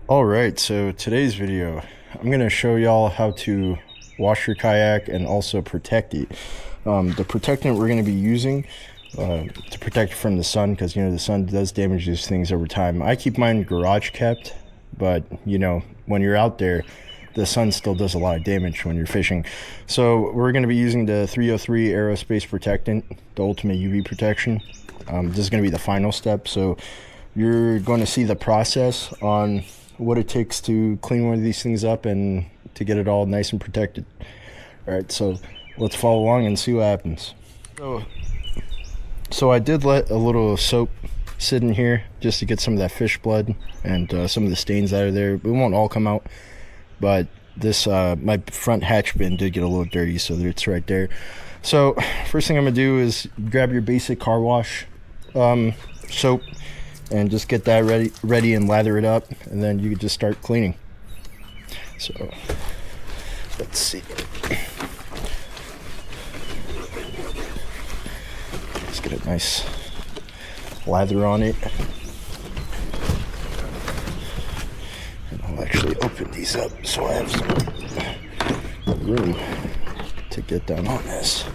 Alright, so today's video, I'm going to show y'all how to wash your kayak and also protect it. The protectant we're going to be using to protect it from the sun, because the sun does damage these things over time. I keep mine garage kept, but when you're out there, the sun still does a lot of damage when you're fishing. So we're going to be using the 303 aerospace protectant, the ultimate UV protection. This is going to be the final step, so you're going to see the process on what it takes to clean one of these things up and to get it all nice and protected. All right, so let's follow along and see what happens. So I did let a little soap sit in here just to get some of that fish blood and some of the stains out of there. It won't all come out, but this my front hatch bin did get a little dirty, so it's right there. So first thing I'm gonna do is grab your basic car wash soap and just get that ready and lather it up, and then you can just start cleaning. So let's see. Let's get a nice lather on it. And I'll actually open these up so I have some room to get down on this.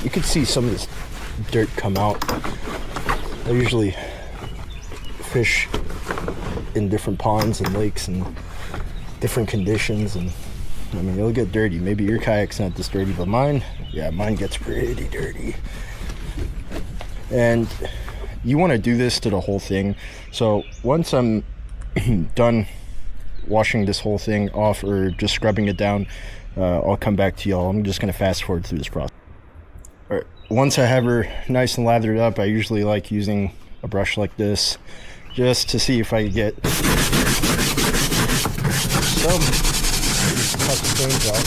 You can see some of this dirt come out. I usually fish in different ponds and lakes and different conditions, and I mean, it'll get dirty. Maybe your kayak's not this dirty, but mine gets pretty dirty. And you want to do this to the whole thing. So once I'm done washing this whole thing off or just scrubbing it down, I'll come back to y'all. I'm just going to fast forward through this process. All right, once I have her nice and lathered up, I usually like using a brush like this just to see if I can get some stains out.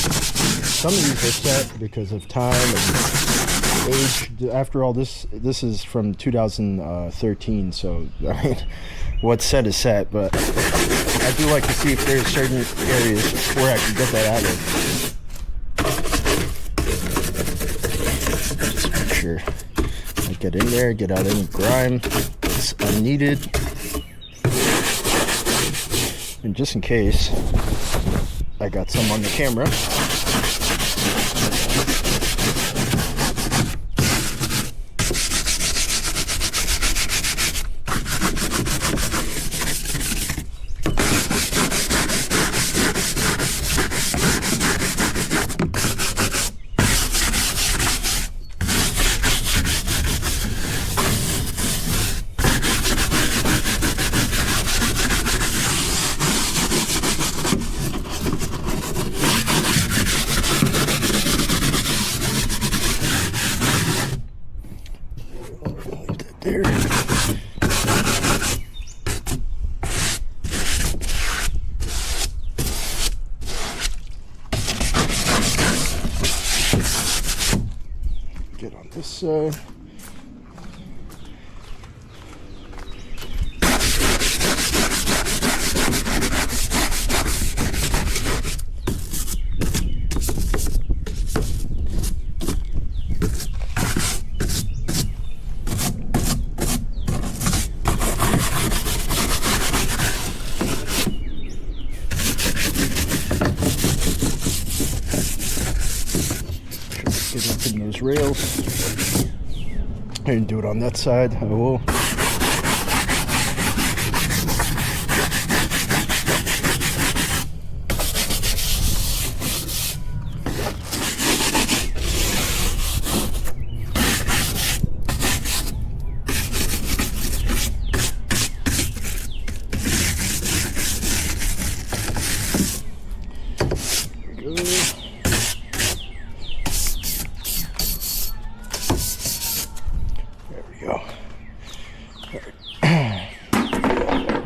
Some of these are set because of time and age. After all, this is from 2013, so I mean, what's set is set, but I do like to see if there's certain areas where I can get that out of. Just make sure I get in there, get out any grime that's unneeded. And just in case, I got some on the camera. There. Get on this side. Get up in those rails. I didn't do it on that side. I will.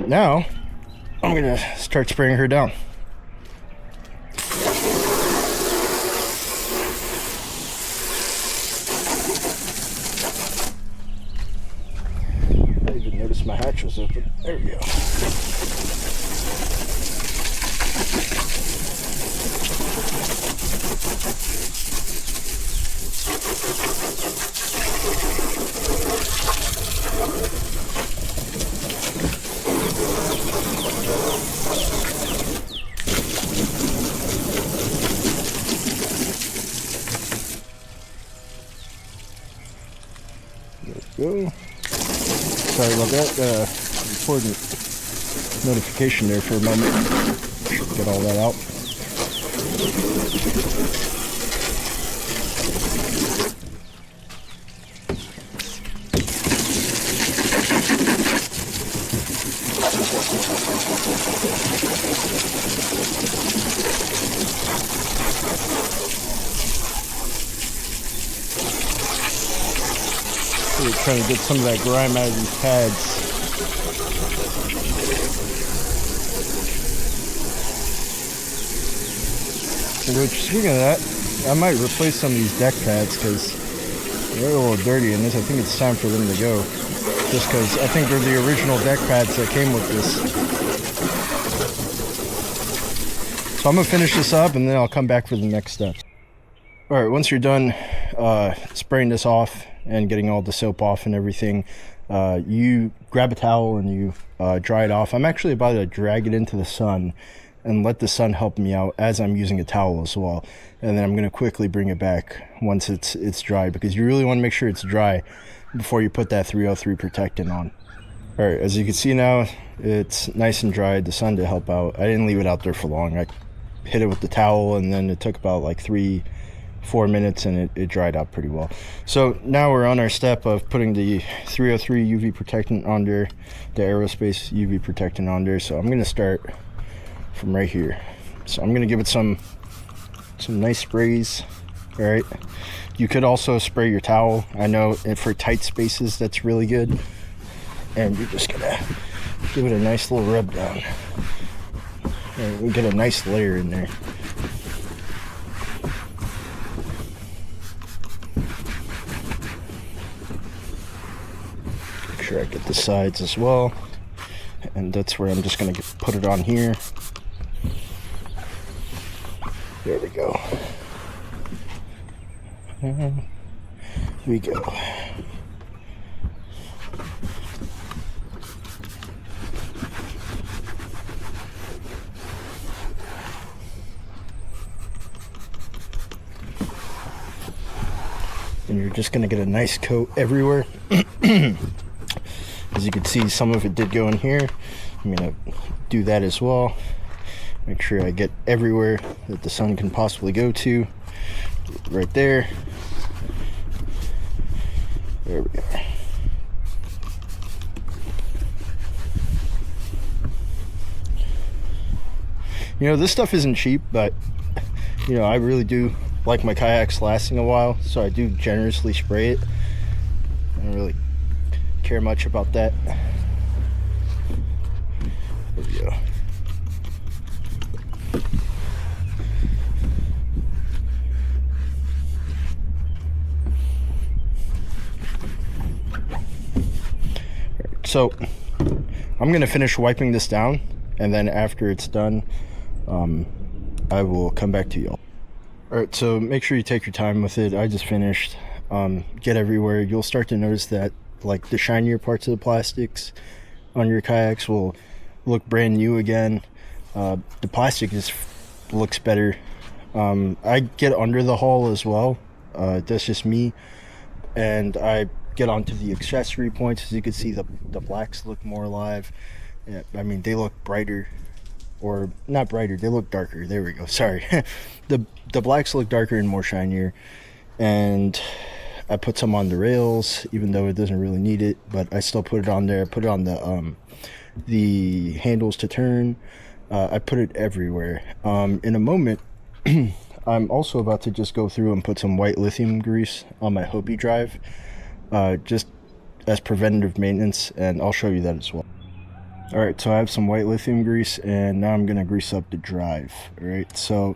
Now, I'm gonna start spraying her down. I didn't even notice my hatch was open. There we go. go. Sorry about that. Important notification there for a moment. Should get all that out. We're trying to get some of that grime out of these pads. Which, speaking of that, I might replace some of these deck pads because they're a little dirty, and I think it's time for them to go. Just because I think they're the original deck pads that came with this. So I'm going to finish this up, and then I'll come back for the next steps. Alright, once you're done spraying this off and getting all the soap off and everything, you grab a towel and you dry it off. I'm actually about to drag it into the sun and let the sun help me out as I'm using a towel as well. And then I'm going to quickly bring it back once it's dry, because you really want to make sure it's dry before you put that 303 protectant on. Alright, as you can see now, it's nice and dry. The sun to help out. I didn't leave it out there for long. I hit it with the towel, and then it took about like 3-4 minutes, and it dried out pretty well. So now we're on our step of putting the 303 UV protectant on there, the aerospace UV protectant on there. So I'm going to start from right here. So I'm going to give it some nice sprays. All right, you could also spray your towel. I know for tight spaces that's really good, and you're just gonna give it a nice little rub down, and we get a nice layer in there. Make sure I get the sides as well, and that's where I'm just gonna put it on here. There we go. There we go. And you're just gonna get a nice coat everywhere. As you can see, some of it did go in here. I'm gonna do that as well. Make sure I get everywhere that the sun can possibly go to. Right there. There we are. You know, this stuff isn't cheap, but you know, I really do like my kayaks lasting a while, so I do generously spray it. I don't really care much about that. There we go. So I'm gonna finish wiping this down, and then after it's done, I will come back to y'all. Alright, so make sure you take your time with it. I just finished. Get everywhere. You'll start to notice that like the shinier parts of the plastics on your kayaks will look brand new again. The plastic just looks better. I get under the hull as well. That's just me, and I get onto the accessory points. As you can see, the blacks look more alive. Yeah, I mean, they look brighter, or not brighter, they look darker. There we go, sorry. the blacks look darker and more shinier. And I put some on the rails, even though it doesn't really need it, but I still put it on there. I put it on the handles to turn. I put it everywhere. In a moment, I'm also about to just go through and put some white lithium grease on my Hopi drive, just as preventative maintenance, and I'll show you that as well. Alright, so I have some white lithium grease, and now I'm going to grease up the drive. Alright, so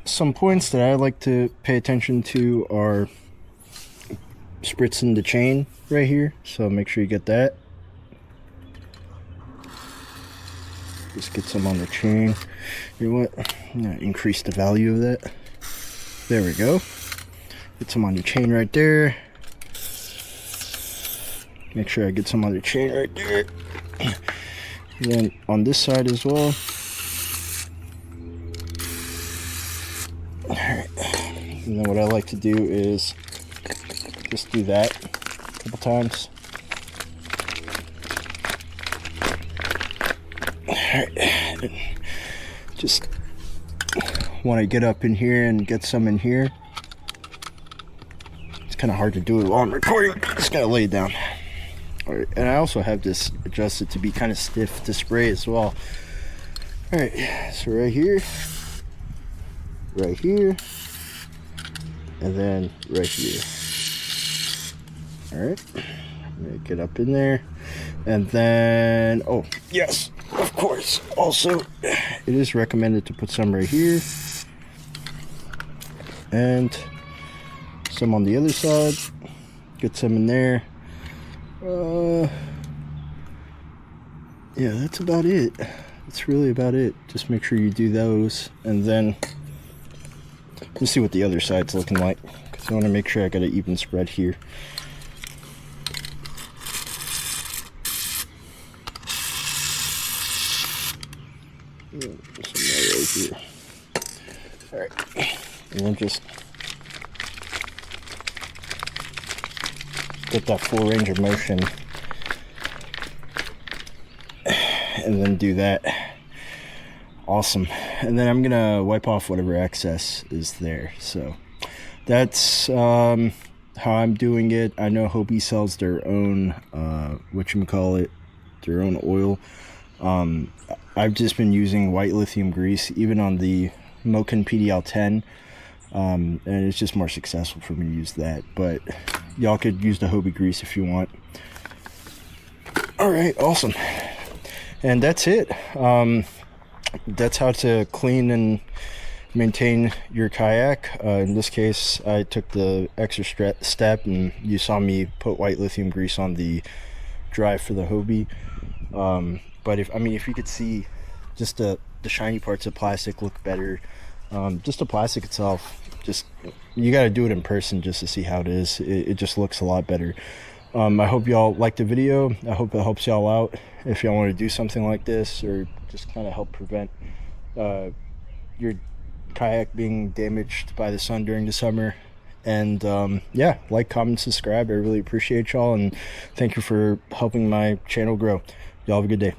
some points that I like to pay attention to are spritzing the chain right here, so make sure you get that. Just get some on the chain. You know what? I'm going to increase the value of that. There we go. Get some on your chain right there. Make sure I get some on the chain right there. And then on this side as well. Alright. And then what I like to do is just do that. couple times. Alright, just want to get up in here and get some in here. It's kind of hard to do it while I'm recording. Just gotta lay it down. Alright, and I also have this adjusted to be kind of stiff to spray as well. Alright, so right here, and then right here. Alright, I'm gonna get up in there, and then, oh yes, of course, also it is recommended to put some right here and some on the other side. Get some in there. Yeah, that's about it. That's really about it. Just make sure you do those, and then let's see what the other side's looking like, because I want to make sure I got an even spread here. Some right here. All right, and then just get that full range of motion, and then do that. Awesome. And then I'm gonna wipe off whatever excess is there. So that's how I'm doing it. I know Hobie sells their own whatchamacallit, their own oil. I've just been using white lithium grease, even on the Moken PDL10, and it's just more successful for me to use that. But y'all could use the Hobie grease if you want. All right, awesome. And that's it. That's how to clean and maintain your kayak. In this case, I took the extra step, and you saw me put white lithium grease on the drive for the Hobie. But if you could see, just the shiny parts of plastic look better. Just the plastic itself, just, you got to do it in person just to see how it is. It just looks a lot better. I hope y'all liked the video. I hope it helps y'all out if y'all want to do something like this, or just kind of help prevent your kayak being damaged by the sun during the summer. And yeah, like, comment, subscribe. I really appreciate y'all, and thank you for helping my channel grow. Y'all have a good day.